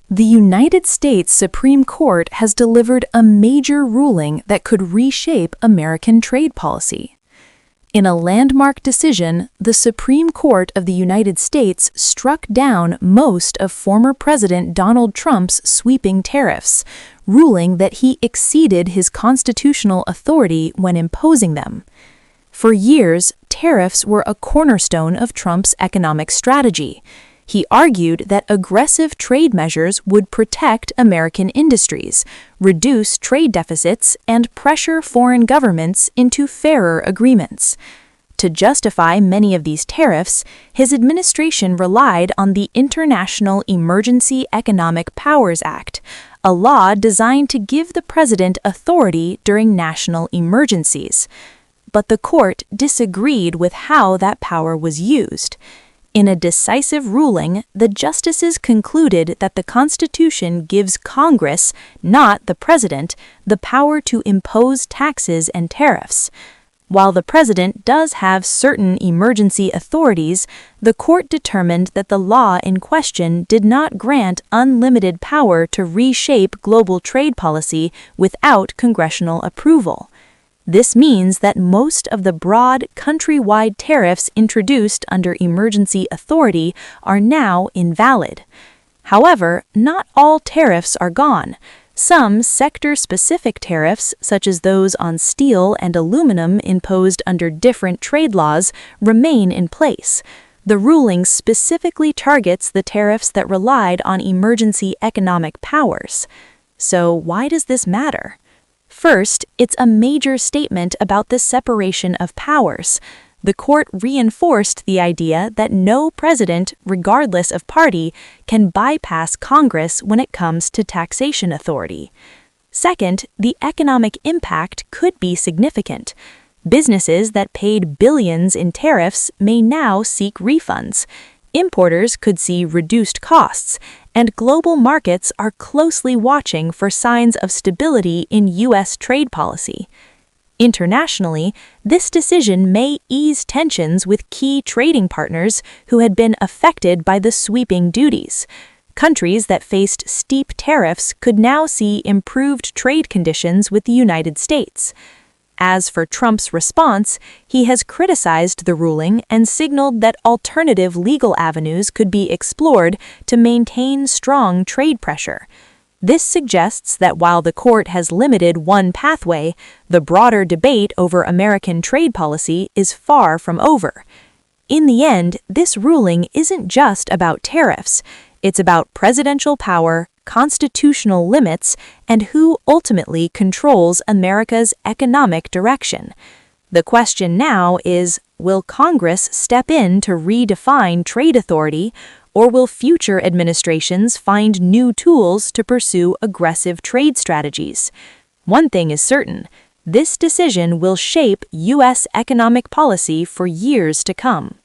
The United States Supreme Court has delivered a major ruling that could reshape American trade policy. In a landmark decision, the Supreme Court of the United States struck down most of former President Donald Trump's sweeping tariffs, ruling that he exceeded his constitutional authority when imposing them. For years, tariffs were a cornerstone of Trump's economic strategy. He argued that aggressive trade measures would protect American industries, reduce trade deficits, and pressure foreign governments into fairer agreements. To justify many of these tariffs, his administration relied on the International Emergency Economic Powers Act, a law designed to give the president authority during national emergencies. But the court disagreed with how that power was used. In a decisive ruling, the justices concluded that the Constitution gives Congress, not the President, the power to impose taxes and tariffs. While the President does have certain emergency authorities, the court determined that the law in question did not grant unlimited power to reshape global trade policy without congressional approval. This means that most of the broad, countrywide tariffs introduced under emergency authority are now invalid. However, not all tariffs are gone. Some sector-specific tariffs, such as those on steel and aluminum imposed under different trade laws, remain in place. The ruling specifically targets the tariffs that relied on emergency economic powers. So why does this matter? First, it's a major statement about the separation of powers. The court reinforced the idea that no president, regardless of party, can bypass Congress when it comes to taxation authority. Second, the economic impact could be significant. Businesses that paid billions in tariffs may now seek refunds. Importers could see reduced costs, and global markets are closely watching for signs of stability in U.S. trade policy. Internationally, this decision may ease tensions with key trading partners who had been affected by the sweeping duties. Countries that faced steep tariffs could now see improved trade conditions with the United States. As for Trump's response, he has criticized the ruling and signaled that alternative legal avenues could be explored to maintain strong trade pressure. This suggests that while the court has limited one pathway, the broader debate over American trade policy is far from over. In the end, this ruling isn't just about tariffs. It's about presidential power, constitutional limits, and who ultimately controls America's economic direction. The question now is, will Congress step in to redefine trade authority, or will future administrations find new tools to pursue aggressive trade strategies? One thing is certain, this decision will shape U.S. economic policy for years to come.